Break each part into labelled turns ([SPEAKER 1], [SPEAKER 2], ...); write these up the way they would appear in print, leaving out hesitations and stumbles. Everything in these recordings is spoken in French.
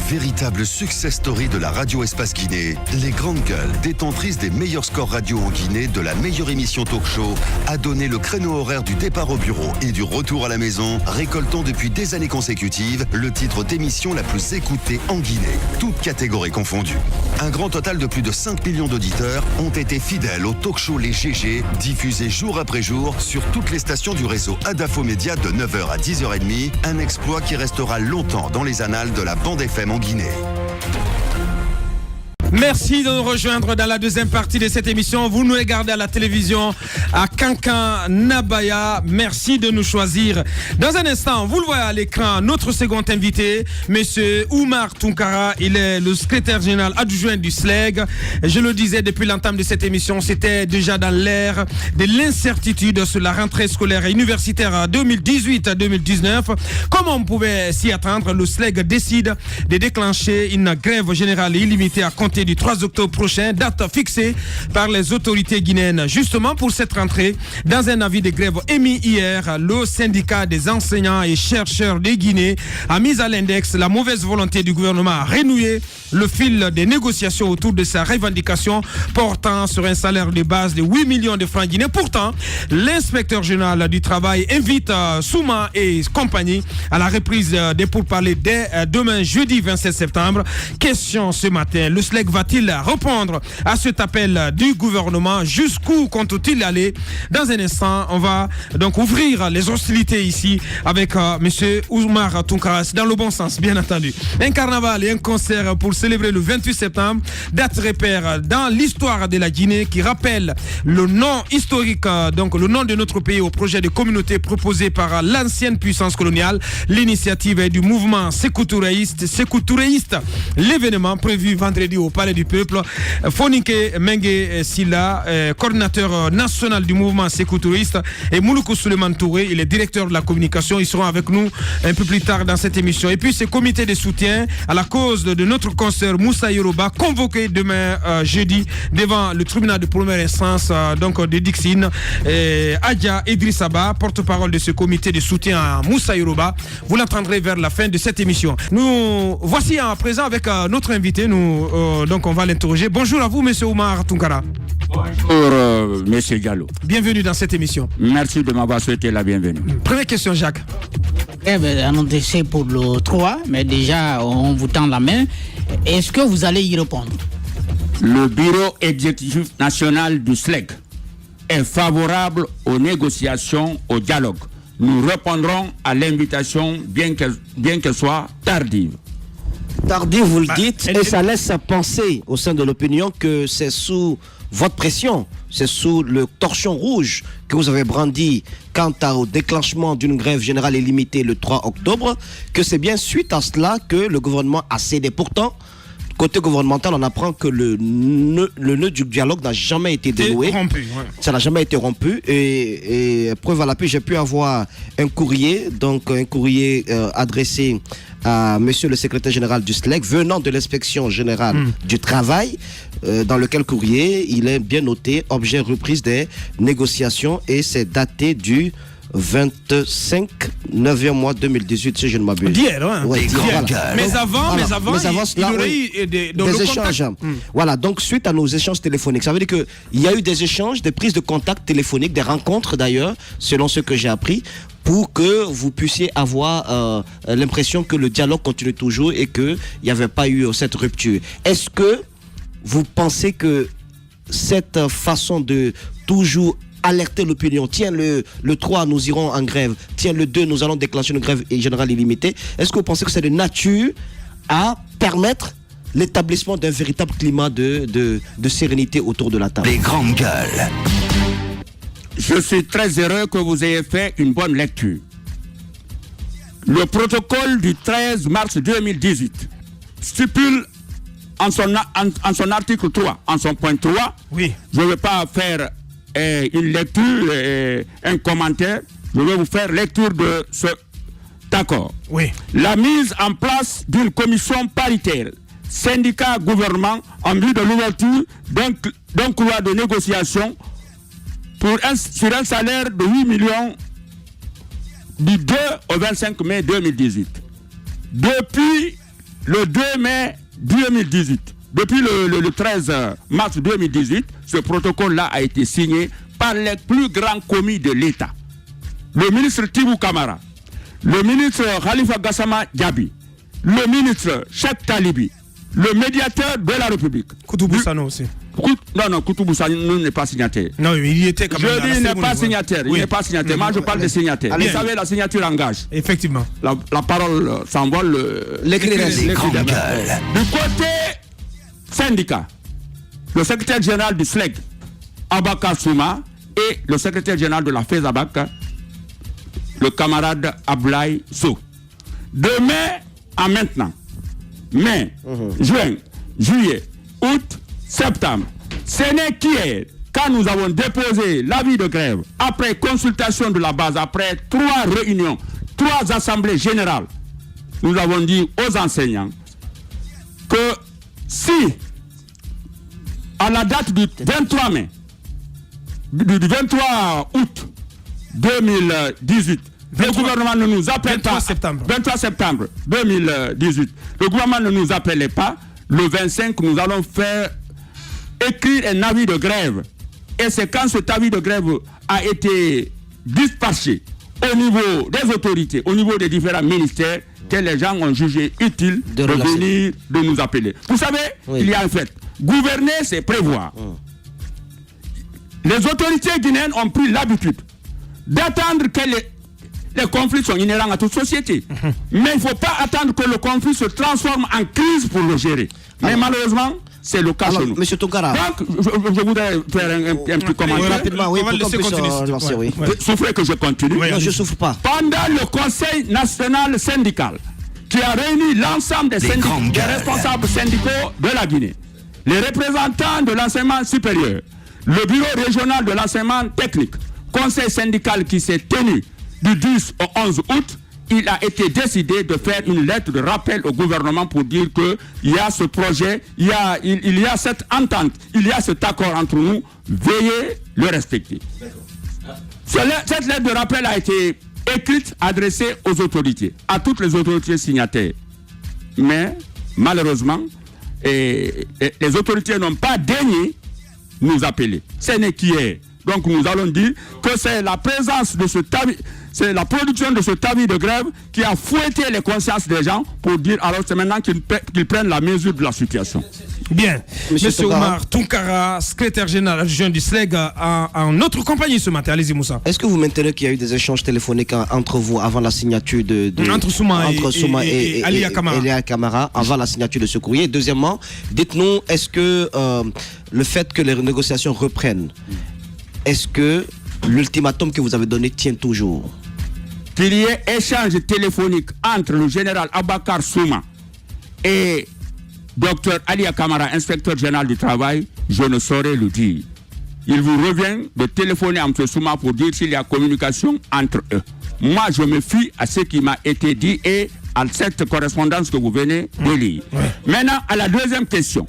[SPEAKER 1] véritable success story de la radio Espace Guinée, les Grandes Gueules, détentrices des meilleurs scores radio en Guinée, de la meilleure émission talk show, a donné le créneau horaire du départ au bureau et du retour à la maison, récoltant depuis des années consécutives le titre d'émission la plus écoutée en Guinée, toutes catégories confondues. Un grand total de plus de 5 millions d'auditeurs ont été fidèles au talk show Les GG, diffusé jour après jour sur toutes les stations du réseau Adafo Média de 9h à 10h30, un exploit qui restera longtemps dans les annales de la bande FM en Guinée.
[SPEAKER 2] Merci de nous rejoindre dans la deuxième partie de cette émission. Vous nous regardez à la télévision à Kankan, Nabaya. Merci de nous choisir. Dans un instant, vous le voyez à l'écran, notre second invité, Monsieur Oumar Tounkara. Il est le secrétaire général adjoint du SLEG. Je le disais depuis l'entame de cette émission, c'était déjà dans l'ère de l'incertitude sur la rentrée scolaire et universitaire 2018-2019. Comme on pouvait s'y attendre, le SLEG décide de déclencher une grève générale et illimitée à compter du 3 octobre prochain, date fixée par les autorités guinéennes. Justement pour cette rentrée, dans un avis de grève émis hier, le syndicat des enseignants et chercheurs de Guinée a mis à l'index la mauvaise volonté du gouvernement à renouer le fil des négociations autour de sa revendication portant sur un salaire de base de 8 millions de francs guinéens. Pourtant, l'inspecteur général du travail invite Souma et compagnie à la reprise des pourparlers dès demain, jeudi 27 septembre. Question ce matin, le SLEG va-t-il répondre à cet appel du gouvernement? Jusqu'où compte-t-il aller? Dans un instant, on va donc ouvrir les hostilités ici avec monsieur Oumar Tounkara, dans le bon sens, bien entendu. Un carnaval et un concert pour célébrer le 28 septembre, date repère dans l'histoire de la Guinée qui rappelle le nom historique, donc le nom de notre pays au projet de communauté proposé par l'ancienne puissance coloniale. L'initiative est du mouvement Sékou Touréiste. L'événement prévu vendredi au Palais du Peuple. Fonike Mengue Silla, coordinateur national du mouvement Sékou Touréiste, et Mouloukou Souleymane Touré, il est directeur de la communication. Ils seront avec nous un peu plus tard dans cette émission. Et puis ce comité de soutien à la cause de notre consoeur Moussa Yoruba, convoqué demain jeudi devant le tribunal de première instance donc de Dixine. Adja Idrissaba, porte-parole de ce comité de soutien à Moussa Yoruba. Vous l'entendrez vers la fin de cette émission. Nous voici à présent avec notre invité. Donc on va l'interroger. Bonjour à vous, monsieur Oumar Tounkara.
[SPEAKER 3] Bonjour, monsieur Diallo.
[SPEAKER 2] Bienvenue dans cette émission.
[SPEAKER 3] Merci de m'avoir souhaité la bienvenue.
[SPEAKER 2] Première question, Jacques.
[SPEAKER 4] Annoncé pour le 3, mais déjà on vous tend la main. Est-ce que vous allez y répondre?
[SPEAKER 3] Le bureau exécutif national du SLEG est favorable aux négociations, au dialogue. Nous répondrons à l'invitation, bien qu'elle soit tardive.
[SPEAKER 5] Tardive, vous le dites, et ça laisse penser au sein de l'opinion que c'est sous votre pression, c'est sous le torchon rouge que vous avez brandi quant au déclenchement d'une grève générale illimitée le 3 octobre, que c'est bien suite à cela que le gouvernement a cédé. Pourtant, côté gouvernemental, on apprend que le nœud du dialogue n'a jamais été dénoué. Ça n'a jamais été rompu. Et preuve à l'appui, j'ai pu avoir un courrier adressé à monsieur le secrétaire général du SLEG, venant de l'inspection générale du travail, dans lequel courrier, il est bien noté, objet reprise des négociations, et c'est daté du 25 9e mois 2018, si je ne m'abuse.
[SPEAKER 2] D'hier, hein?
[SPEAKER 5] Ouais,
[SPEAKER 2] voilà. Mais avant, il y aurait eu
[SPEAKER 5] des échanges. Voilà, donc suite à nos échanges téléphoniques, ça veut dire qu'il y a eu des échanges, des prises de contact téléphoniques, des rencontres d'ailleurs, selon ce que j'ai appris, pour que vous puissiez avoir l'impression que le dialogue continue toujours et qu'il n'y avait pas eu cette rupture. Est-ce que vous pensez que cette façon de toujours alerter l'opinion, tiens le 3 nous irons en grève, tiens le 2 nous allons déclencher une grève générale illimitée, est-ce que vous pensez que c'est de nature à permettre l'établissement d'un véritable climat de sérénité autour de la table?
[SPEAKER 1] Les Grandes Gueules.
[SPEAKER 3] Je suis très heureux que vous ayez fait une bonne lecture. Le protocole du 13 mars 2018 stipule en son article 3, en son point 3, oui. Je ne vais pas faire une lecture, un commentaire, je vais vous faire lecture de cet accord. Oui. La mise en place d'une commission paritaire, syndicat, gouvernement, en vue de l'ouverture d'un couloir de négociation sur un salaire de 8 millions du 2 au 25 mai 2018. Depuis le 2 mai 2018. Depuis le 13 mars 2018, ce protocole-là a été signé par les plus grands commis de l'État. Le ministre Tibou Kamara, le ministre Khalifa Gassama Diaby, le ministre Cheikh Talibi, le médiateur de la République.
[SPEAKER 2] Koutoubou Sano aussi.
[SPEAKER 3] Non, Koutoubou Sano n'est pas signataire.
[SPEAKER 2] Non, mais il y était quand même.
[SPEAKER 3] Je dis il n'est pas signataire. Il n'est pas signataire. Moi, je parle des signataires. Vous savez, la signature engage.
[SPEAKER 2] Effectivement.
[SPEAKER 3] La parole s'envole.
[SPEAKER 5] L'écrit reste.
[SPEAKER 1] Les grandes gueules.
[SPEAKER 3] Du côté syndicat, le secrétaire général du SLEG, Abakar Souma, et le secrétaire général de la FESABAC, le camarade Ablaï Sow. De mai à maintenant, mai, juin, juillet, août, septembre, ce n'est qu'hier, quand nous avons déposé l'avis de grève, après consultation de la base, après 3 réunions, 3 assemblées générales, nous avons dit aux enseignants que si, à la date du 23 mai, du 23 août 2018, le gouvernement ne nous appelle pas. 23 septembre 2018. Le gouvernement ne nous appelait pas. Le 25, nous allons faire écrire un avis de grève. Et c'est quand cet avis de grève a été dispatché au niveau des autorités, au niveau des différents ministères, que les gens ont jugé utile de venir, de nous appeler. Vous savez, il y a un fait. Gouverner, c'est prévoir. Les autorités guinéennes ont pris l'habitude d'attendre que les conflits sont inhérents à toute société. Mais il ne faut pas attendre que le conflit se transforme en crise pour le gérer. Mais malheureusement, c'est le cas chez nous.
[SPEAKER 5] Monsieur Tonkara.
[SPEAKER 3] Donc, je voudrais faire un petit commentaire.
[SPEAKER 5] Rapidement, oui, pour qu'on puisse lancer, oui.
[SPEAKER 3] Souffrez que je continue.
[SPEAKER 5] Non, je ne souffre pas.
[SPEAKER 3] Pendant le Conseil national syndical, qui a réuni l'ensemble des responsables syndicaux de la Guinée, les représentants de l'enseignement supérieur, le bureau régional de l'enseignement technique, conseil syndical qui s'est tenu du 10 au 11 août, il a été décidé de faire une lettre de rappel au gouvernement pour dire qu'il y a ce projet, il y a cette entente, il y a cet accord entre nous, veuillez le respecter. Cette lettre de rappel a été écrite, adressée aux autorités, à toutes les autorités signataires. Mais malheureusement, les autorités n'ont pas daigné nous appeler. Ce n'est qu'hier. Donc nous allons dire que c'est la présence de ce avis, c'est la production de cet avis de grève qui a fouetté les consciences des gens pour dire alors c'est maintenant qu'ils prennent la mesure de la situation.
[SPEAKER 2] Bien. Monsieur Omar Tonkara, secrétaire général adjoint du SLEG, en notre compagnie ce matin. Allez-y Moussa.
[SPEAKER 5] Est-ce que vous maintenez qu'il y a eu des échanges téléphoniques entre vous avant la signature
[SPEAKER 2] entre Souma et Alia
[SPEAKER 5] Kamara avant la signature de ce courrier? Deuxièmement, dites-nous, est-ce que le fait que les négociations reprennent, est-ce que l'ultimatum que vous avez donné tient toujours?
[SPEAKER 3] Qu'il y ait échange téléphonique entre le général Abakar Souma et Dr Alia Kamara, inspecteur général du travail, je ne saurais le dire. Il vous revient de téléphoner à M. Souma pour dire s'il y a communication entre eux. Moi, je me fie à ce qui m'a été dit et à cette correspondance que vous venez de lire. Maintenant, à la deuxième question.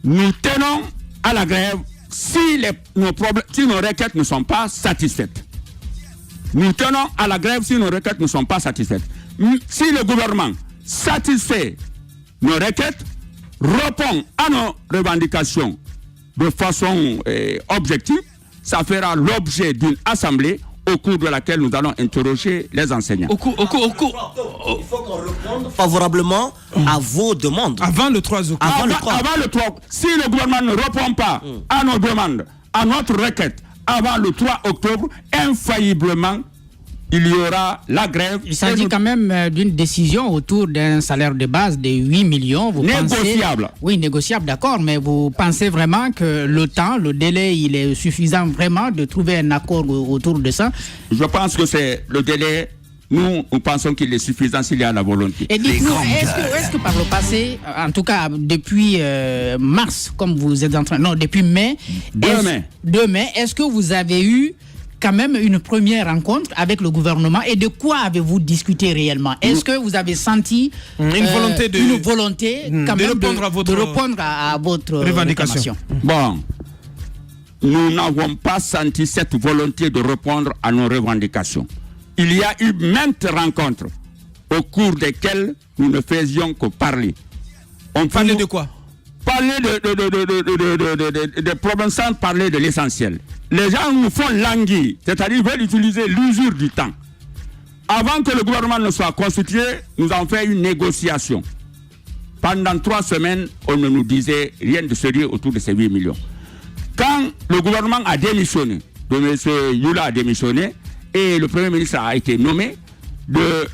[SPEAKER 3] Nous tenons à la grève si nos requêtes ne sont pas satisfaites. Nous tenons à la grève si nos requêtes ne sont pas satisfaites. Si le gouvernement satisfait nos requêtes, répond à nos revendications de façon objective, ça fera l'objet d'une assemblée au cours de laquelle nous allons interroger les enseignants.
[SPEAKER 5] Il faut qu'on réponde favorablement à vos demandes.
[SPEAKER 2] Avant le 3 octobre.
[SPEAKER 3] Avant le 3. Si le gouvernement ne répond pas à nos demandes, à notre requête, avant le 3 octobre, infailliblement, il y aura la grève.
[SPEAKER 4] Il s'agit quand même d'une décision autour d'un salaire de base de 8 millions. Vous
[SPEAKER 3] négociable.
[SPEAKER 4] Pensez, oui, négociable, d'accord, mais vous pensez vraiment que le temps, le délai, il est suffisant vraiment de trouver un accord autour de ça?
[SPEAKER 3] Je pense que c'est le délai. Nous pensons qu'il est suffisant s'il y a la volonté.
[SPEAKER 4] Et dites-nous, est-ce que par le passé, en tout cas depuis mars, comme vous êtes en train... Non, depuis mai. 2 mai, est-ce que vous avez eu quand même une première rencontre avec le gouvernement et de quoi avez-vous discuté réellement? Est-ce que vous avez senti
[SPEAKER 2] une volonté
[SPEAKER 4] quand même de répondre à votre revendication?
[SPEAKER 3] Bon, nous n'avons pas senti cette volonté de répondre à nos revendications. Il y a eu maintes rencontres au cours desquelles nous ne faisions que parler. On
[SPEAKER 2] parlait de quoi?
[SPEAKER 3] Parler de Provençal, parler de l'essentiel. Les gens nous font languir, c'est-à-dire veulent utiliser l'usure du temps. Avant que le gouvernement ne soit constitué, nous avons fait une négociation. Pendant 3 semaines, on ne nous disait rien de sérieux autour de ces 8 millions. Quand le gouvernement a démissionné, M. Youla a démissionné, et le Premier ministre a été nommé,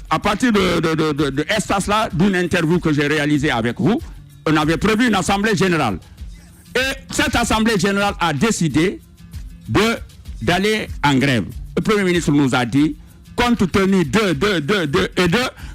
[SPEAKER 3] à partir de espace-là, d'une interview que j'ai réalisée avec vous, on avait prévu une assemblée générale. Et cette assemblée générale a décidé d'aller en grève. Le Premier ministre nous a dit, compte tenu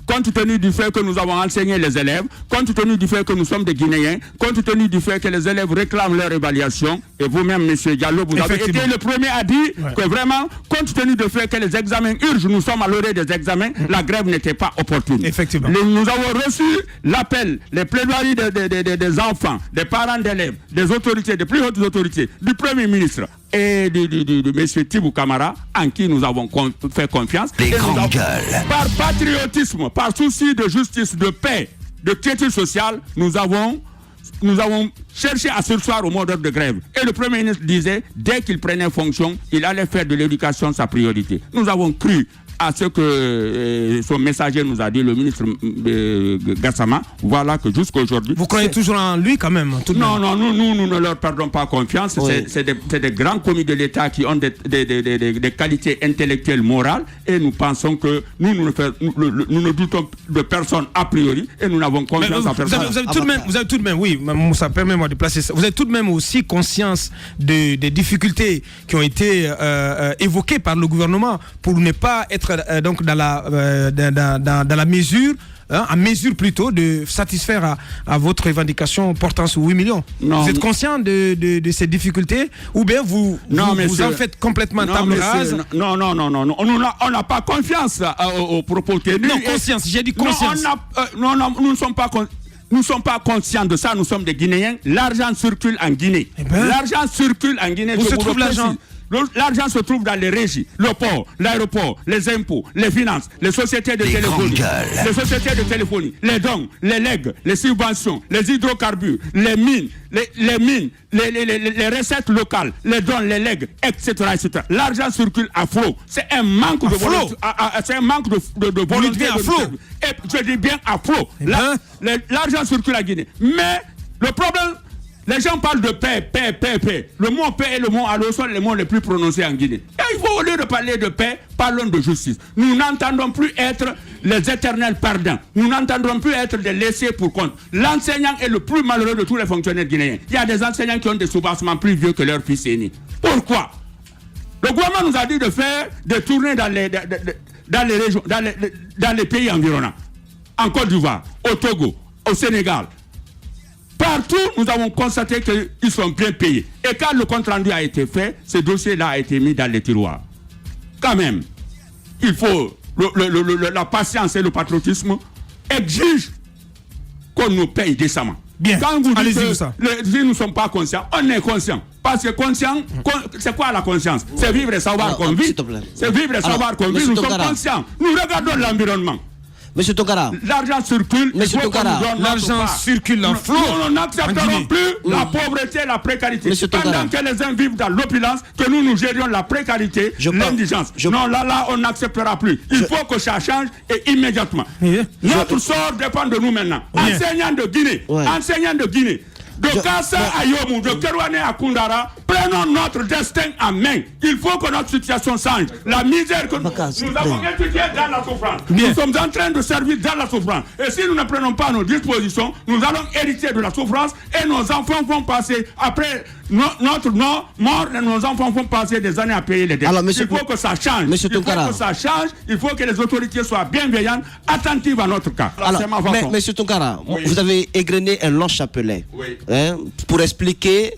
[SPEAKER 3] compte tenu du fait que nous avons enseigné les élèves, compte tenu du fait que nous sommes des Guinéens, compte tenu du fait que les élèves réclament leur évaluation, et vous-même, M. Diallo, vous avez été le premier à dire que vraiment, compte tenu du fait que les examens urgent, nous sommes à l'orée des examens, la grève n'était pas opportune.
[SPEAKER 2] Effectivement.
[SPEAKER 3] Nous avons reçu l'appel, les plaidoiries des enfants, des parents d'élèves, des autorités, des plus hautes autorités, du Premier ministre et de M. Tibou Kamara, en qui nous avons fait confiance.
[SPEAKER 1] Les grandes gueules.
[SPEAKER 3] Par patriotisme, par souci de justice, de paix, de quiétude sociale, nous avons cherché à surseoir au mot d'ordre de grève. Et le Premier ministre disait, dès qu'il prenait fonction, il allait faire de l'éducation sa priorité. Nous avons cru à ce que son messager nous a dit, le ministre Gassama. Voilà que jusqu'à aujourd'hui...
[SPEAKER 2] Vous croyez toujours en lui quand même?
[SPEAKER 3] Non, nous ne leur perdons pas confiance. Oui. C'est des grands commis de l'État qui ont des qualités intellectuelles, morales, et nous pensons que nous ne doutons de personne a priori, et nous n'avons confiance en personne.
[SPEAKER 2] Vous avez tout de même, oui, ça permet-moi de placer ça. Vous avez tout de même aussi conscience des difficultés qui ont été évoquées par le gouvernement pour ne pas être donc dans la mesure, en mesure plutôt de satisfaire à votre revendication portant sur 8 millions. Non, vous êtes conscient de ces difficultés, ou bien vous en faites complètement table rase?
[SPEAKER 3] Non, on n'a pas confiance aux propos tenus.
[SPEAKER 2] Non, conscience, j'ai dit conscience.
[SPEAKER 3] Nous ne sommes pas Nous ne sommes pas conscients de ça, nous sommes des Guinéens. L'argent circule en Guinée. L'argent circule en Guinée.
[SPEAKER 2] Où se trouve l'argent?
[SPEAKER 3] L'argent se trouve dans les régies, le port, l'aéroport, les impôts, les finances, les sociétés de téléphonie, les dons, les legs, les subventions, les hydrocarbures, les mines, les recettes locales, les dons, les legs, etc. L'argent circule à flot. C'est un manque de volonté. C'est un manque de volonté.
[SPEAKER 2] À flot.
[SPEAKER 3] Et je dis bien à flot. L'argent circule à Guinée. Mais le problème, les gens parlent de paix. Le mot paix et le mot allô sont les mots les plus prononcés en Guinée. Et il faut, au lieu de parler de paix, parlons de justice. Nous n'entendons plus être les éternels pardons. Nous n'entendrons plus être des laissés pour compte. L'enseignant est le plus malheureux de tous les fonctionnaires guinéens. Il y a des enseignants qui ont des soubassements plus vieux que leurs fils aînés. Pourquoi? Le gouvernement nous a dit de faire des tournées dans les régions, dans les pays environnants. En Côte d'Ivoire, au Togo, au Sénégal. Partout, nous avons constaté qu'ils sont bien payés. Et quand le compte rendu a été fait, ce dossier-là a été mis dans les tiroirs. Quand même, il faut la patience et le patriotisme exigent qu'on nous paye décemment.
[SPEAKER 2] Bien.
[SPEAKER 3] Quand vous dites que
[SPEAKER 2] ça.
[SPEAKER 3] nous ne sommes pas conscients, on est conscient. Parce que conscient, c'est quoi la conscience? C'est vivre et savoir qu'on vit. C'est vivre et savoir qu'on vit. Nous sommes conscients. Nous regardons l'environnement.
[SPEAKER 5] Monsieur Tokara.
[SPEAKER 3] L'argent circule.
[SPEAKER 5] Monsieur Tokara.
[SPEAKER 2] L'argent circule en flot.
[SPEAKER 3] Nous n'accepterons plus la pauvreté et la précarité. Pendant que les uns vivent dans l'opulence, que nous gérions la précarité, l'indigence. Non, là, on n'acceptera plus. Il faut que ça change et immédiatement. Notre sort dépend de nous maintenant. Enseignants de Guinée. De Kassa à Yomou, de Kerouane à Koundara, prenons notre destin en main. Il faut que notre situation change. La misère que nous avons étudiée dans la souffrance. Nous sommes en train de servir dans la souffrance. Et si nous ne prenons pas nos dispositions, nous allons hériter de la souffrance et nos enfants vont passer, après notre mort, nos enfants vont passer des années à payer les dettes. Il faut que ça change. Il faut que les autorités soient bienveillantes, attentives à notre cas.
[SPEAKER 5] Alors, Monsieur Tonkara, vous avez égrené un long chapelet. Pour expliquer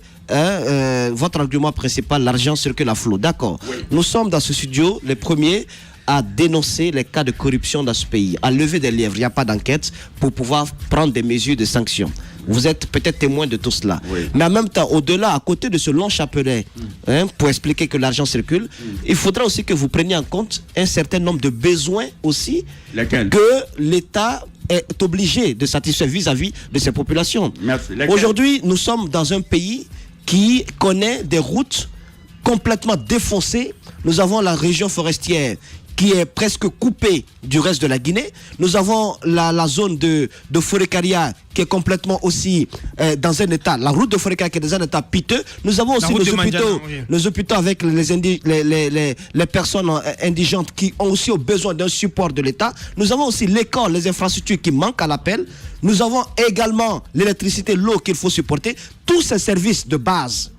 [SPEAKER 5] votre argument principal, l'argent circule à flot. D'accord. Nous sommes dans ce studio les premiers à dénoncer les cas de corruption dans ce pays, à lever des lièvres. Il n'y a pas d'enquête pour pouvoir prendre des mesures de sanctions. Vous êtes peut-être témoin de tout cela. Oui. Mais en même temps, au-delà, à côté de ce long chapelet, pour expliquer que l'argent circule, il faudra aussi que vous preniez en compte un certain nombre de besoins aussi que l'État est obligé de satisfaire vis-à-vis de ses populations. Aujourd'hui, nous sommes dans un pays qui connaît des routes complètement défoncées. Nous avons la région forestière qui est presque coupée du reste de la Guinée. Nous avons la zone de Forêt-Caria qui est complètement aussi dans un état, la route de Forêt-Caria qui est dans un état piteux. Nous avons aussi nos hôpitaux avec les personnes indigentes qui ont aussi besoin d'un support de l'État. Nous avons aussi l'école, les infrastructures qui manquent à l'appel. Nous avons également l'électricité, l'eau qu'il faut supporter. Tous ces services de base,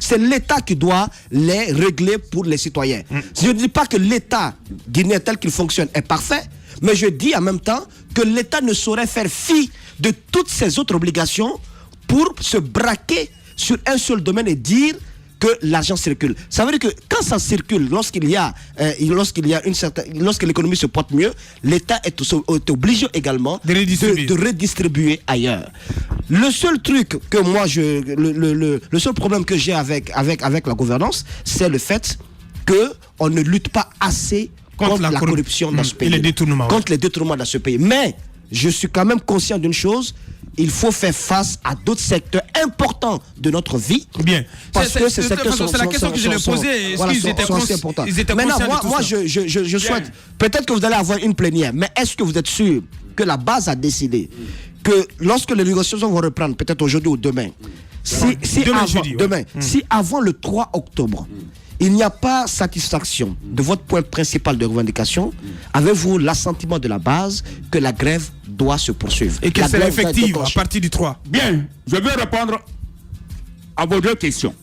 [SPEAKER 5] c'est l'État qui doit les régler pour les citoyens. Je ne dis pas que l'État guinéen tel qu'il fonctionne est parfait, mais je dis en même temps que l'État ne saurait faire fi de toutes ces autres obligations pour se braquer sur un seul domaine et dire que l'argent circule. Ça veut dire que quand ça circule, lorsque l'économie se porte mieux, l'État est obligé également de redistribuer ailleurs. Le seul truc que moi, le seul problème que j'ai avec la gouvernance, c'est le fait qu'on ne lutte pas assez contre la corruption dans ce pays. Contre les détournements dans ce pays. Mais je suis quand même conscient d'une chose. Il faut faire face à d'autres secteurs importants de notre vie.
[SPEAKER 2] Bien.
[SPEAKER 5] Parce que ces secteurs sont
[SPEAKER 2] la question que je l'ai posée.
[SPEAKER 5] Sont assez importants. Maintenant, moi, je souhaite... Peut-être que vous allez avoir une plénière, mais est-ce que vous êtes sûr que la base a décidé que lorsque les négociations vont reprendre, peut-être aujourd'hui ou demain, si avant le 3 octobre, il n'y a pas satisfaction de votre point principal de revendication, avez-vous l'assentiment de la base que la grève doit se poursuivre?
[SPEAKER 2] Et qu'elle sera effective à partir du 3?
[SPEAKER 3] Bien, je vais répondre à vos deux questions.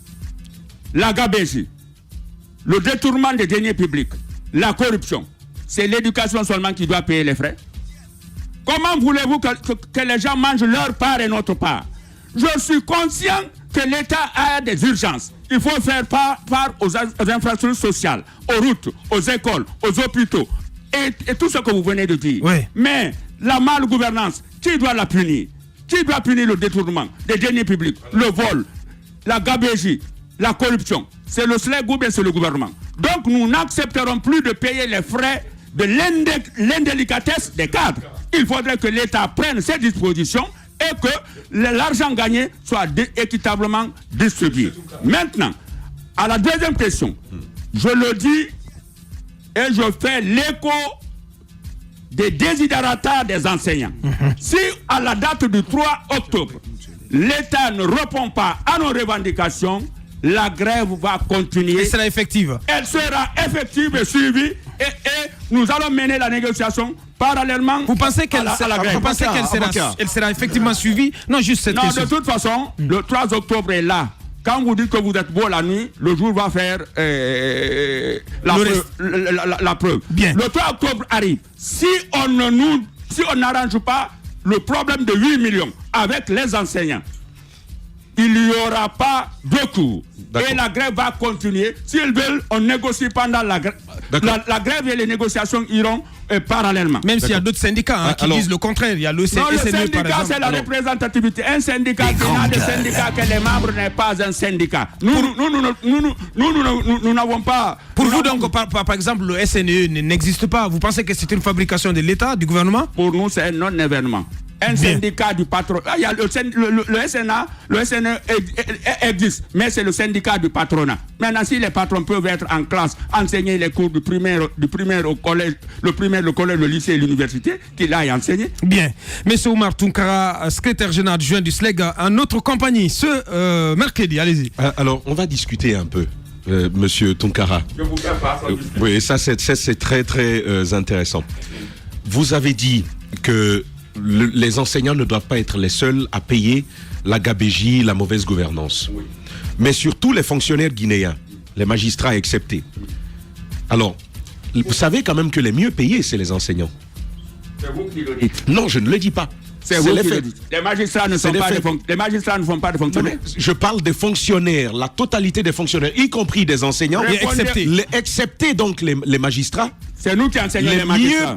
[SPEAKER 3] La gabégie, le détournement des deniers publics, la corruption, c'est l'éducation seulement qui doit payer les frais? Comment voulez-vous que les gens mangent leur part et notre part? Je suis conscient que l'État a des urgences. Il faut faire part aux infrastructures sociales, aux routes, aux écoles, aux hôpitaux et tout ce que vous venez de dire.
[SPEAKER 2] Oui.
[SPEAKER 3] Mais la malgouvernance, qui doit la punir? Qui doit punir le détournement des deniers publics, le vol, la gabégie, la corruption? C'est le SLEG ou bien c'est le gouvernement? Donc nous n'accepterons plus de payer les frais de l'indélicatesse des cadres. Il faudrait que l'État prenne ses dispositions et que l'argent gagné soit équitablement distribué. Maintenant, à la deuxième question, je le dis et je fais l'écho des desiderata des enseignants. Si à la date du 3 octobre, l'État ne répond pas à nos revendications, la grève va continuer.
[SPEAKER 2] Elle sera effective.
[SPEAKER 3] Elle sera effective et suivie et nous allons mener la négociation parallèlement.
[SPEAKER 2] Vous pensez qu'elle sera effectivement suivie? Non, juste cette question.
[SPEAKER 3] De toute façon, le 3 octobre est là. Quand vous dites que vous êtes beau la nuit, le jour va faire la preuve.
[SPEAKER 2] Bien.
[SPEAKER 3] Le 3 octobre arrive. Si on n'arrange pas le problème de 8 millions avec les enseignants, il n'y aura pas de cours. Et la grève va continuer. S'ils veulent, on négocie pendant la grève. La grève et les négociations iront parallèlement.
[SPEAKER 2] Même s'il y a d'autres syndicats qui disent le contraire. Il y a le SNE,
[SPEAKER 3] le syndicat, c'est la représentativité. Un syndicat qui n'a de syndicat que les membres n'est pas un syndicat. Nous n'avons pas...
[SPEAKER 2] Pour vous, donc, par exemple, le SNE n'existe pas. Vous pensez que c'est une fabrication de l'État, du gouvernement?
[SPEAKER 3] Pour nous, c'est un non-événement. Un syndicat du patron. Il y a le SNE existe, mais c'est le syndicat du patronat. Maintenant, si les patrons peuvent être en classe, enseigner les cours du primaire au collège, le lycée et l'université, qu'il aille enseigner.
[SPEAKER 2] Bien. Monsieur Oumar Tounkara, secrétaire général adjoint du SLEG, en notre compagnie, ce mercredi, allez-y.
[SPEAKER 6] Alors, on va discuter un peu. Monsieur Tounkara.
[SPEAKER 3] Je vous fais pas.
[SPEAKER 6] Oui, ça c'est très très intéressant. Vous avez dit que les enseignants ne doivent pas être les seuls à payer la gabégie, la mauvaise gouvernance. Oui. Mais surtout les fonctionnaires guinéens, les magistrats exceptés. Alors, vous savez quand même que les mieux payés, c'est les enseignants.
[SPEAKER 3] C'est vous qui le dites.
[SPEAKER 6] Non, je ne le dis pas.
[SPEAKER 3] C'est vous qui le dites. Les magistrats ne font pas de fonctionnaires.
[SPEAKER 6] Je parle des fonctionnaires, la totalité des fonctionnaires, y compris des enseignants, exceptés donc les magistrats.
[SPEAKER 3] C'est nous qui enseignons les magistrats.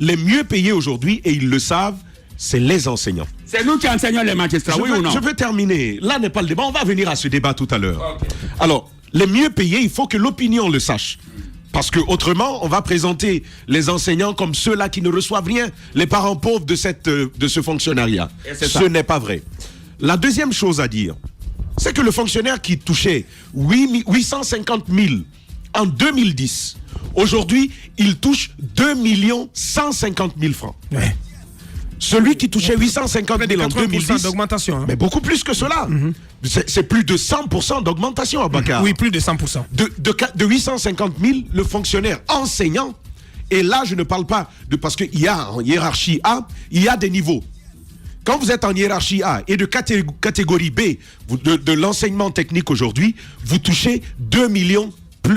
[SPEAKER 6] Les mieux payés aujourd'hui, et ils le savent, c'est les enseignants.
[SPEAKER 3] C'est nous qui enseignons les magistrats, oui ou non?
[SPEAKER 6] Je veux terminer. Là n'est pas le débat. On va venir à ce débat tout à l'heure. Okay. Alors, les mieux payés, il faut que l'opinion le sache. Parce que autrement, on va présenter les enseignants comme ceux-là qui ne reçoivent rien, les parents pauvres de ce fonctionnariat. Ce n'est pas vrai. La deuxième chose à dire, c'est que le fonctionnaire qui touchait 850 000 en 2010, aujourd'hui, il touche 2 150 000 francs. Ouais. Celui qui touchait 850 000 en 2010,
[SPEAKER 2] d'augmentation, hein.
[SPEAKER 6] Mais beaucoup plus que cela. C'est plus de 100% d'augmentation, Abakar.
[SPEAKER 2] Oui, plus de 100%.
[SPEAKER 6] De 850 000, le fonctionnaire enseignant, et là je ne parle pas de... Parce qu'il y a en hiérarchie A, il y a des niveaux. Quand vous êtes en hiérarchie A et de catégorie B, de l'enseignement technique aujourd'hui, vous touchez 2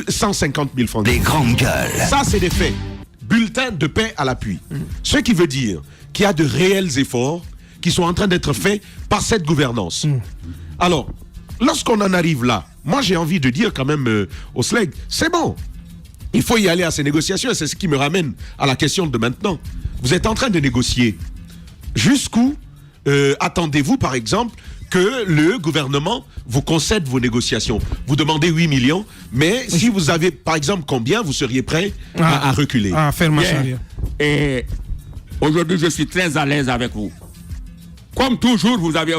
[SPEAKER 6] 150 000 francs.
[SPEAKER 1] Les grandes gueules.
[SPEAKER 6] Ça, c'est des faits. Bulletin de paie à l'appui. Ce qui veut dire qu'il y a de réels efforts qui sont en train d'être faits par cette gouvernance. Alors, lorsqu'on en arrive là, moi j'ai envie de dire quand même au SLEG, c'est bon. Il faut y aller à ces négociations et c'est ce qui me ramène à la question de maintenant. Vous êtes en train de négocier. Jusqu'où attendez-vous, par exemple, que le gouvernement vous concède vos négociations? Vous demandez 8 millions, mais si vous avez, par exemple, combien vous seriez prêt à reculer?
[SPEAKER 2] À faire marche arrière.
[SPEAKER 3] Et aujourd'hui, je suis très à l'aise avec vous. Comme toujours, vous avez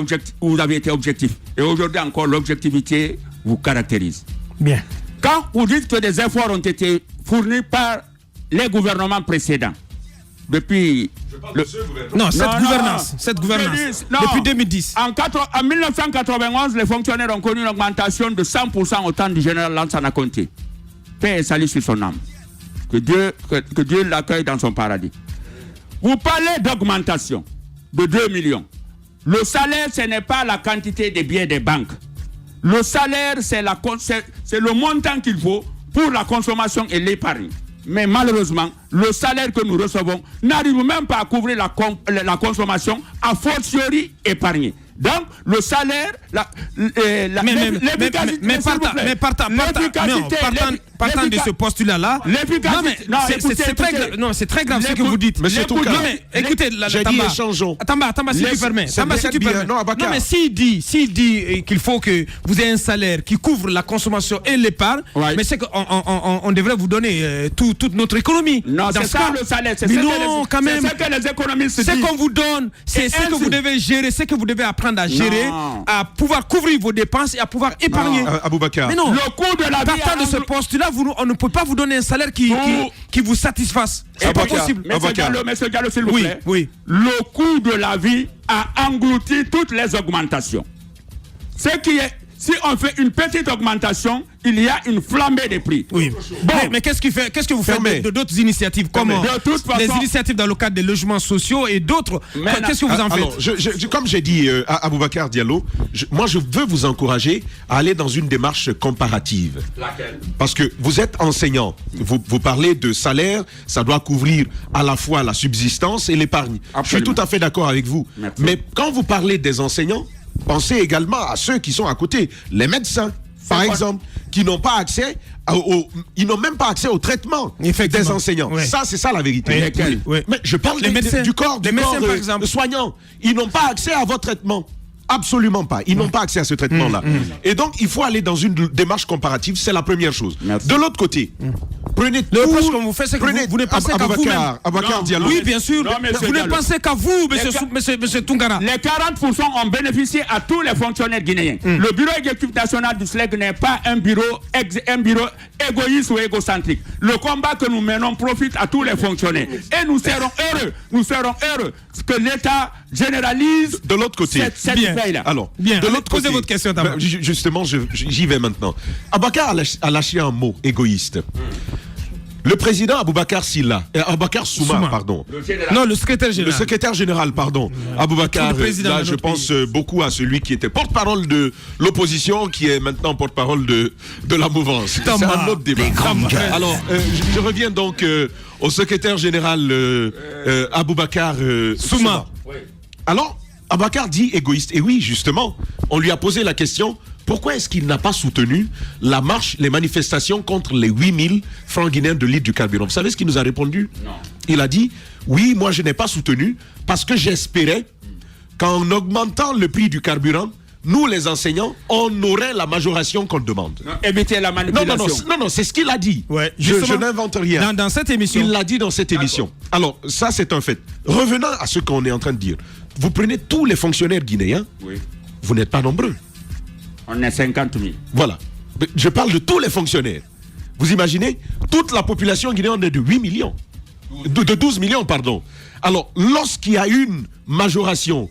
[SPEAKER 3] été objectif. Et aujourd'hui encore, l'objectivité vous caractérise.
[SPEAKER 2] Bien.
[SPEAKER 3] Quand vous dites que des efforts ont été fournis par les gouvernements précédents, depuis...
[SPEAKER 2] Non, cette gouvernance. Depuis 2010.
[SPEAKER 3] En 1991, les fonctionnaires ont connu une augmentation de 100% au temps du général Lansana Conté. Paix et salut sur son âme. Que Dieu l'accueille dans son paradis. Vous parlez d'augmentation de 2 millions. Le salaire, ce n'est pas la quantité des billets des banques. Le salaire, c'est le montant qu'il faut pour la consommation et l'épargne. Mais malheureusement, le salaire que nous recevons n'arrive même pas à couvrir la consommation, a fortiori épargnée. Donc, le salaire,
[SPEAKER 2] partant de ce postulat-là, c'est très grave ce que vous dites.
[SPEAKER 6] Monsieur Tounkara,
[SPEAKER 2] écoutez, Tamba, si tu permets. Non, mais s'il dit qu'il faut que vous ayez un salaire qui couvre la consommation et l'épargne, mais c'est qu'on devrait vous donner toute notre économie.
[SPEAKER 3] Non, c'est ça le salaire. C'est ce que les économistes disent.
[SPEAKER 2] C'est qu'on vous donne, c'est ce que vous devez gérer, c'est que vous devez apprendre à gérer, à pouvoir couvrir vos dépenses et à pouvoir épargner.
[SPEAKER 6] Aboubacar.
[SPEAKER 2] Mais non,
[SPEAKER 3] le coût de la vie.
[SPEAKER 2] Partant de ce poste-là, on ne peut pas vous donner un salaire qui vous satisfasse. C'est pas possible.
[SPEAKER 3] Monsieur Diallo, s'il vous plaît.
[SPEAKER 2] Oui.
[SPEAKER 3] Le coût de la vie a englouti toutes les augmentations. Si on fait une petite augmentation, il y a une flambée des prix.
[SPEAKER 2] Oui. Bon, mais qu'est-ce que vous faites d'autres initiatives comme les initiatives dans le cadre des logements sociaux et d'autres? Qu'est-ce que vous en faites?
[SPEAKER 6] Comme j'ai dit à Aboubacar Diallo, moi je veux vous encourager à aller dans une démarche comparative.
[SPEAKER 3] Laquelle?
[SPEAKER 6] Parce que vous êtes enseignant, vous parlez de salaire, ça doit couvrir à la fois la subsistance et l'épargne. Je suis tout à fait d'accord avec vous.
[SPEAKER 3] Merci.
[SPEAKER 6] Mais quand vous parlez des enseignants, pensez également à ceux qui sont à côté, les médecins, par exemple, qui n'ont pas accès ils n'ont même pas accès au traitement des enseignants.
[SPEAKER 2] Ouais.
[SPEAKER 6] Ça, c'est ça la vérité.
[SPEAKER 2] Oui.
[SPEAKER 6] Mais je parle du corps
[SPEAKER 2] par exemple.
[SPEAKER 6] soignant. Ils n'ont pas accès à votre traitement. Absolument pas. Ils n'ont pas accès à ce traitement-là. Et donc, il faut aller dans une démarche comparative. C'est la première chose.
[SPEAKER 3] Merci.
[SPEAKER 6] De l'autre côté, prenez tout...
[SPEAKER 2] Le reproche que vous faites, c'est que vous ne pensez qu'à vous-même.
[SPEAKER 6] Aboubacar Diallo.
[SPEAKER 2] Oui, bien sûr. Vous ne pensez qu'à vous, monsieur Tounkara.
[SPEAKER 3] Les 40% ont bénéficié à tous les fonctionnaires guinéens. Le bureau exécutif national du SLEG n'est pas un bureau égoïste ou égocentrique. Le combat que nous menons profite à tous les fonctionnaires. Et nous serons heureux que l'État généralise
[SPEAKER 6] de l'autre côté
[SPEAKER 3] cette paye-là.
[SPEAKER 6] Alors,
[SPEAKER 2] bien.
[SPEAKER 6] De l'autre côté,
[SPEAKER 2] posez votre question d'abord.
[SPEAKER 6] Justement, j'y vais maintenant. Aboubacar a lâché un mot égoïste. Le président Aboubacar Souma, pardon.
[SPEAKER 2] Le secrétaire général.
[SPEAKER 6] Le secrétaire général, pardon. Aboubacar, là, je pense beaucoup à celui qui était porte-parole de l'opposition, qui est maintenant porte-parole de la mouvance. C'est un autre débat. Alors, je reviens donc au secrétaire général Aboubacar Souma.
[SPEAKER 2] Oui.
[SPEAKER 6] Alors, Aboubacar dit égoïste. Et oui, justement, on lui a posé la question, pourquoi est-ce qu'il n'a pas soutenu la marche, les manifestations contre les 8000 francs guinéens de litre du carburant? Vous savez ce qu'il nous a répondu?
[SPEAKER 3] Non.
[SPEAKER 6] Il a dit, oui, moi je n'ai pas soutenu parce que j'espérais qu'en augmentant le prix du carburant, nous les enseignants, on aurait la majoration qu'on demande.
[SPEAKER 3] Non, éviter la manipulation.
[SPEAKER 6] Non, c'est ce qu'il a dit.
[SPEAKER 2] Ouais,
[SPEAKER 6] je n'invente rien.
[SPEAKER 2] Dans cette émission.
[SPEAKER 6] Il l'a dit dans cette émission. Alors, ça c'est un fait. Revenons à ce qu'on est en train de dire. Vous prenez tous les fonctionnaires guinéens,
[SPEAKER 3] Oui.
[SPEAKER 6] vous n'êtes pas nombreux.
[SPEAKER 3] On est 50 000.
[SPEAKER 6] Voilà. Je parle de tous les fonctionnaires. Vous imaginez, toute la population guinéenne est de 8 millions. De 12 millions, pardon. Alors, lorsqu'il y a une majoration,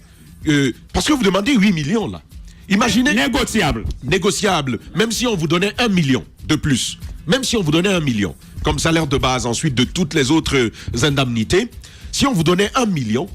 [SPEAKER 6] parce que vous demandez 8 millions là, imaginez... Négociable. Même si on vous donnait 1 million de plus. Même si on vous donnait 1 million, comme salaire de base ensuite de toutes les autres indemnités, si on vous donnait 1 million,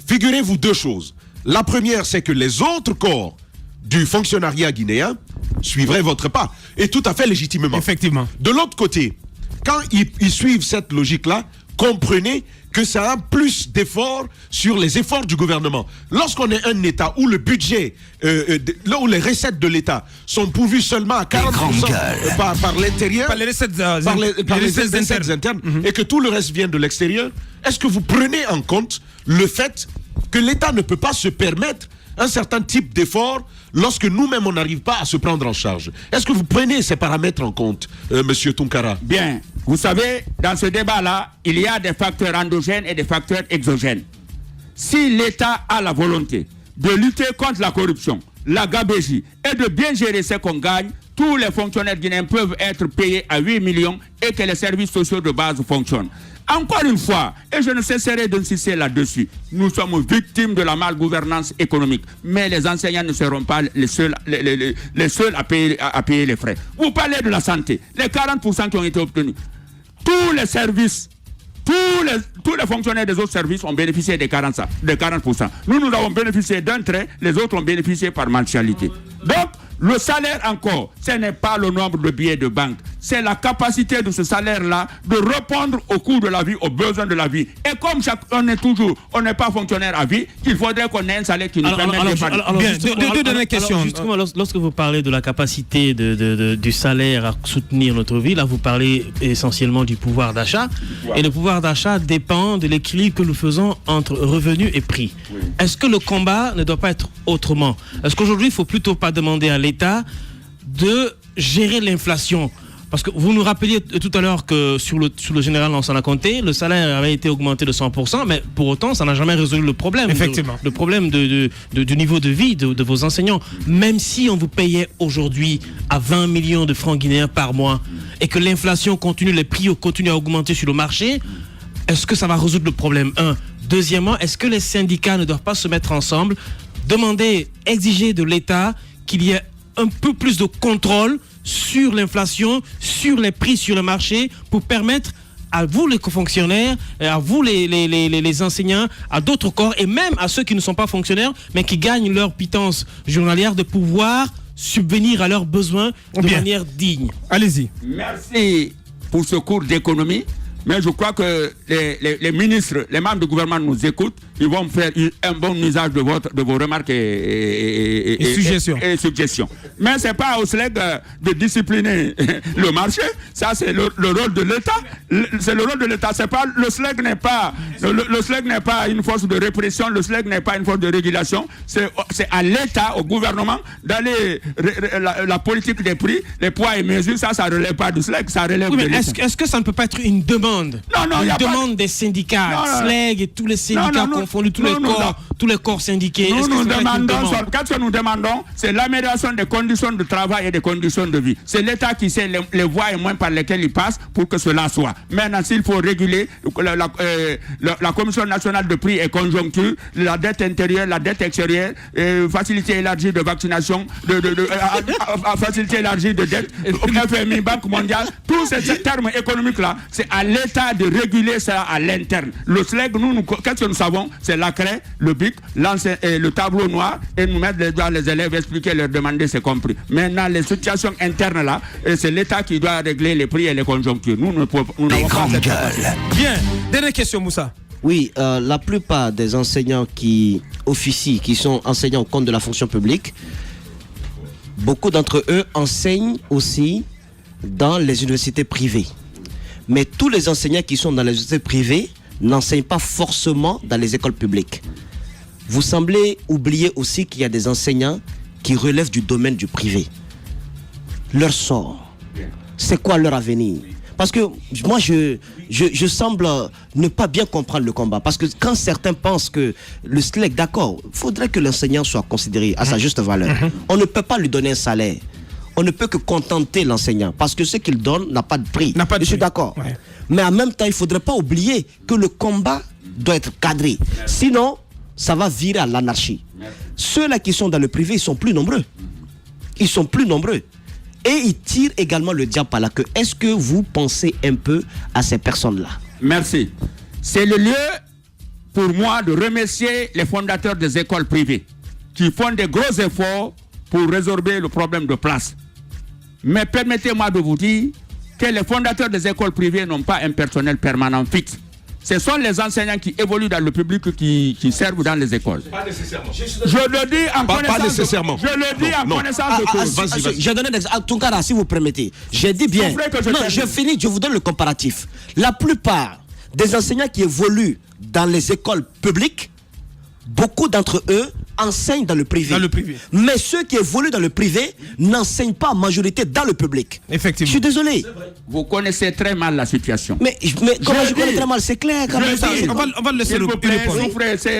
[SPEAKER 6] figurez-vous deux choses. La première, c'est que les autres corps du fonctionnariat guinéen suivraient votre pas, et tout à fait légitimement.
[SPEAKER 2] Effectivement.
[SPEAKER 6] De l'autre côté, quand ils suivent cette logique-là, comprenez que ça a plus d'efforts sur les efforts du gouvernement. Lorsqu'on est un État où le budget, là où les recettes de l'État sont pourvues seulement à 40% par l'intérieur,
[SPEAKER 2] Par les recettes,
[SPEAKER 6] par les recettes internes, et que tout le reste vient de l'extérieur, est-ce que vous prenez en compte le fait que l'État ne peut pas se permettre un certain type d'effort lorsque nous-mêmes on n'arrive pas à se prendre en charge? Est-ce que vous prenez ces paramètres en compte, Monsieur Tunkara?
[SPEAKER 3] Bien, vous savez, dans ce débat-là, il y a des facteurs endogènes et des facteurs exogènes. Si l'État a la volonté de lutter contre la corruption, la gabegie et de bien gérer ce qu'on gagne, tous les fonctionnaires guinéens peuvent être payés à 8 millions et que les services sociaux de base fonctionnent. Encore une fois, et je ne cesserai d'insister là-dessus, nous sommes victimes de la malgouvernance économique, mais les enseignants ne seront pas les seuls à payer les frais. Vous parlez de la santé, les 40% qui ont été obtenus. Tous les services, tous les fonctionnaires des autres services ont bénéficié des 40%. Nous avons bénéficié d'un trait, les autres ont bénéficié par mensualité. Donc, le salaire encore, ce n'est pas le nombre de billets de banque, c'est la capacité de ce salaire-là de répondre au coût de la vie, aux besoins de la vie. Et comme on n'est pas fonctionnaire à vie, il faudrait qu'on ait un salaire qui nous permette de faire.
[SPEAKER 2] Deux dernières questions.
[SPEAKER 7] Justement, lorsque vous parlez de la capacité du salaire à soutenir notre vie, là vous parlez essentiellement du pouvoir d'achat. Et le pouvoir d'achat dépend de l'équilibre que nous faisons entre revenus et prix. Oui. Est-ce que le combat ne doit pas être autrement? Est-ce qu'aujourd'hui, il ne faut plutôt pas demander à l'État de gérer l'inflation? Parce que vous nous rappeliez tout à l'heure que sur le général Lansana Conté, le salaire avait été augmenté de 100%, mais pour autant, ça n'a jamais résolu le problème.
[SPEAKER 2] Effectivement.
[SPEAKER 7] Le problème du niveau de vie de vos enseignants. Même si on vous payait aujourd'hui à 20 millions de francs guinéens par mois et que l'inflation continue, les prix continuent à augmenter sur le marché, est-ce que ça va résoudre le problème? Deuxièmement, est-ce que les syndicats ne doivent pas se mettre ensemble, exiger de l'État qu'il y ait un peu plus de contrôle sur l'inflation, sur les prix sur le marché, pour permettre à vous les fonctionnaires, à vous les enseignants, à d'autres corps et même à ceux qui ne sont pas fonctionnaires mais qui gagnent leur pitance journalière de pouvoir subvenir à leurs besoins de manière digne?
[SPEAKER 2] Allez-y.
[SPEAKER 3] Merci pour ce cours d'économie. Mais je crois que les ministres, les membres du gouvernement nous écoutent. Ils vont faire un bon usage de vos remarques et suggestions. Mais ce n'est pas au SLEG de discipliner le marché. Ça, c'est le rôle de l'État. C'est le rôle de l'État. Le SLEG n'est pas une force de répression. Le SLEG n'est pas une force de régulation. C'est à l'État, au gouvernement, d'aller la politique des prix, les poids et mesures. Ça ne relève pas du SLEG. Ça relève de l'État.
[SPEAKER 2] Est-ce que ça ne peut pas être une demande? Une demande des syndicats, SLEG et tous les syndicats confondus, tous les corps syndiqués.
[SPEAKER 3] Qu'est-ce que nous demandons, c'est l'amélioration des conditions de travail et des conditions de vie. C'est l'État qui sait les voies et moyens par lesquels il passe pour que cela soit. Maintenant, s'il faut réguler la Commission nationale de prix et conjoncture, la dette intérieure, la dette extérieure, facilité élargie de vaccination, facilité élargie de dette, FMI, Banque mondiale, tous ces termes économiques-là, c'est à l'État de réguler ça à l'interne. Le SLEG, qu'est-ce que nous savons? C'est la craie, le bic, le tableau noir, et nous mettre les élèves, expliquer, leur demander, c'est compris. Maintenant, les situations internes là, c'est l'État qui doit régler les prix et les conjonctures. Nous n'avons pas cette capacité.
[SPEAKER 2] Bien. Dernière question, Moussa.
[SPEAKER 5] Oui, la plupart des enseignants qui officient, qui sont enseignants au compte de la fonction publique, Beaucoup d'entre eux enseignent aussi dans les universités privées. Mais tous les enseignants qui sont dans les universités privées n'enseignent pas forcément dans les écoles publiques. Vous semblez oublier aussi qu'il y a des enseignants qui relèvent du domaine du privé. Leur sort, c'est quoi leur avenir? Parce que moi, je semble ne pas bien comprendre le combat. Parce que quand certains pensent que le SLEC, d'accord, il faudrait que l'enseignant soit considéré à sa juste valeur. On ne peut pas lui donner un salaire. On ne peut que contenter l'enseignant. Parce que ce qu'il donne n'a pas de prix. Je suis d'accord. Ouais. Mais en même temps, il ne faudrait pas oublier que le combat doit être cadré. Sinon, ça va virer à l'anarchie. Ceux-là qui sont dans le privé, ils sont plus nombreux. Ils sont plus nombreux. Et ils tirent également le diable par la queue. Est-ce que vous pensez un peu à ces personnes-là?
[SPEAKER 3] Merci. C'est le lieu pour moi de remercier les fondateurs des écoles privées qui font des gros efforts pour résorber le problème de place. Mais permettez-moi de vous dire que les fondateurs des écoles privées n'ont pas un personnel permanent fixe. Ce sont les enseignants qui évoluent dans le public qui servent dans les écoles. Pas nécessairement. Je le dis en connaissance. Pas nécessairement. Je le dis en connaissance de cause.
[SPEAKER 5] Je donne un exemple. Tunkara, si vous permettez. J'ai dit bien. Je finis, je vous donne le comparatif. La plupart des enseignants qui évoluent dans les écoles publiques, beaucoup d'entre eux enseignent dans le privé. Mais ceux qui évoluent dans le privé n'enseignent pas en majorité dans le public.
[SPEAKER 2] Effectivement.
[SPEAKER 5] Je suis désolé.
[SPEAKER 3] Vous connaissez très mal la situation.
[SPEAKER 5] Mais comment je connais très mal? C'est clair.
[SPEAKER 2] On va le laisser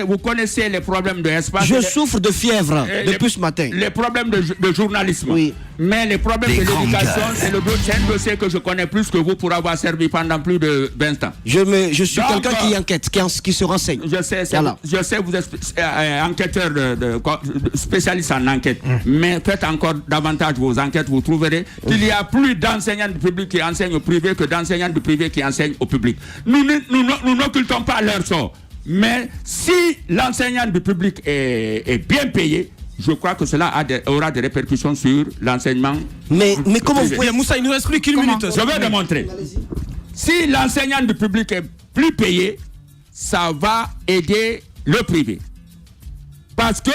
[SPEAKER 3] vous connaissez les problèmes de espace.
[SPEAKER 5] Je souffre de fièvre depuis ce matin.
[SPEAKER 3] Les problèmes de journalisme. Oui. Mais les problèmes de l'éducation, c'est un dossier que je connais plus que vous pour avoir servi pendant plus de 20 ans.
[SPEAKER 5] Je suis quelqu'un qui enquête, qui se renseigne.
[SPEAKER 3] Je sais, vous êtes enquêteur spécialiste en enquête. Mais faites encore davantage vos enquêtes, vous trouverez qu'il y a plus d'enseignants du public qui enseignent au privé que d'enseignants du privé qui enseignent au public. Nous n'occultons pas leur sort. Mais si l'enseignant du public est bien payé, je crois que cela aura des répercussions sur l'enseignement.
[SPEAKER 5] Mais comment vous pouvez...
[SPEAKER 2] Moussa, il nous reste plus qu'une minute.
[SPEAKER 3] Je vais démontrer. Si l'enseignant du public est plus payé, ça va aider le privé. Parce que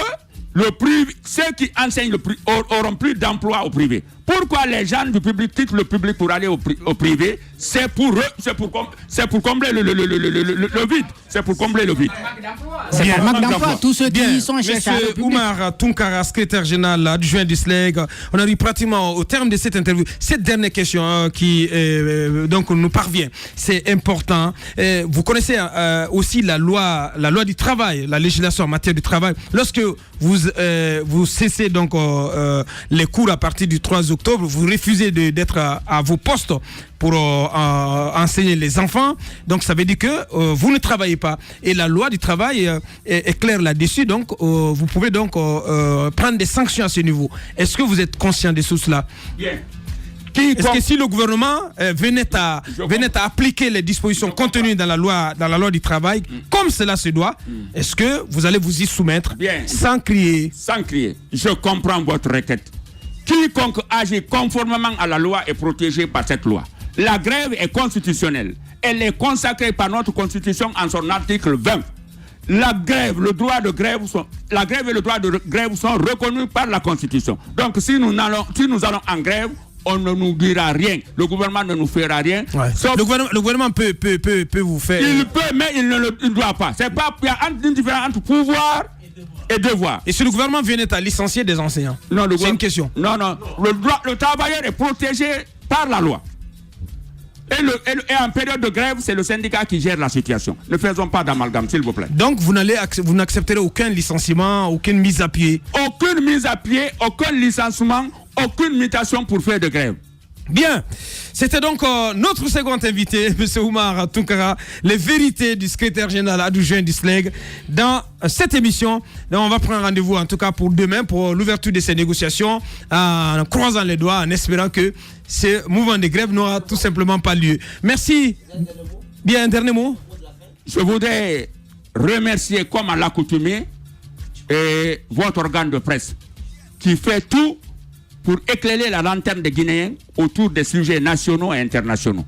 [SPEAKER 3] ceux qui enseignent le privé auront plus d'emplois au privé. Pourquoi les gens du public quittent le public pour aller au privé? C'est pour combler le vide. C'est pour combler le vide.
[SPEAKER 4] C'est un manque d'emploi. Tous ceux qui sont cherchent à
[SPEAKER 2] Monsieur Oumar Tunkara, secrétaire général adjoint du SLEG, on arrive pratiquement au terme de cette interview. Cette dernière question qui donc nous parvient, c'est important. Vous connaissez aussi la loi du travail, la législation en matière du travail. Lorsque vous cessez donc les cours à partir du 3 octobre, vous refusez d'être à vos postes pour enseigner les enfants. Donc ça veut dire que vous ne travaillez pas. Et la loi du travail est claire là-dessus. Donc vous pouvez donc prendre des sanctions à ce niveau. Est-ce que vous êtes conscient de tout cela?
[SPEAKER 3] Bien.
[SPEAKER 2] Est-ce que si le gouvernement venait à appliquer les dispositions contenues dans la loi du travail, comme cela se doit, est-ce que vous allez vous y soumettre sans crier?
[SPEAKER 3] Sans crier. Je comprends votre requête. Quiconque agit conformément à la loi est protégé par cette loi. La grève est constitutionnelle. Elle est consacrée par notre constitution en son article 20. La grève et le droit de grève sont reconnus par la constitution. Donc si nous allons en grève, on ne nous dira rien. Le gouvernement ne nous fera rien.
[SPEAKER 2] Ouais. Le gouvernement peut vous faire...
[SPEAKER 3] Il peut, mais il ne doit pas. Il y a une différence entre pouvoir et devoir.
[SPEAKER 2] Et si le gouvernement venait à licencier des enseignants? C'est une question.
[SPEAKER 3] Non. Le travailleur est protégé par la loi. Et en période de grève, c'est le syndicat qui gère la situation. Ne faisons pas d'amalgame, s'il vous plaît.
[SPEAKER 2] Donc, vous n'accepterez aucun licenciement, aucune mise à pied?
[SPEAKER 3] Aucune mise à pied, aucun licenciement, aucune mutation pour faire de grève.
[SPEAKER 2] Bien, c'était donc notre second invité, M. Oumar Tunkara, les vérités du secrétaire général adjoint du SLEG. Dans cette émission, on va prendre rendez-vous en tout cas pour demain, pour l'ouverture de ces négociations, en croisant les doigts, en espérant que ce mouvement de grève n'aura tout simplement pas lieu. Merci. Bien, un dernier mot.
[SPEAKER 3] Je voudrais remercier, comme à l'accoutumée, votre organe de presse qui fait tout pour éclairer la lanterne des Guinéens autour des sujets nationaux et internationaux.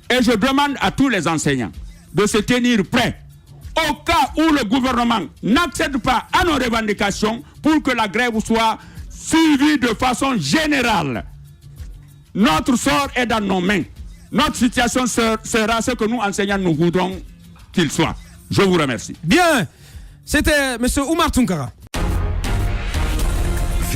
[SPEAKER 3] Et je demande à tous les enseignants de se tenir prêts au cas où le gouvernement n'accède pas à nos revendications pour que la grève soit suivi de façon générale. Notre sort est dans nos mains. Notre situation sera ce que nous, enseignants, nous voudrons qu'il soit. Je vous remercie.
[SPEAKER 2] Bien, c'était M. Oumar Tounkara.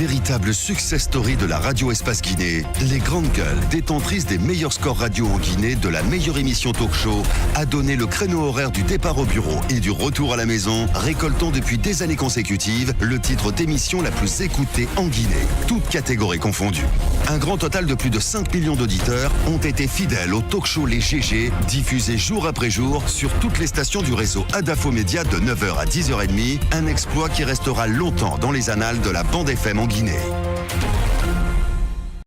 [SPEAKER 1] Véritable success story de la radio Espace Guinée, les grandes gueules, détentrices des meilleurs scores radio en Guinée de la meilleure émission talk show, a donné le créneau horaire du départ au bureau et du retour à la maison, récoltant depuis des années consécutives le titre d'émission la plus écoutée en Guinée, toutes catégories confondues. Un grand total de plus de 5 millions d'auditeurs ont été fidèles au talk show Les GG, diffusé jour après jour sur toutes les stations du réseau Adafo Média de 9h à 10h30, un exploit qui restera longtemps dans les annales de la bande FM en Guinée.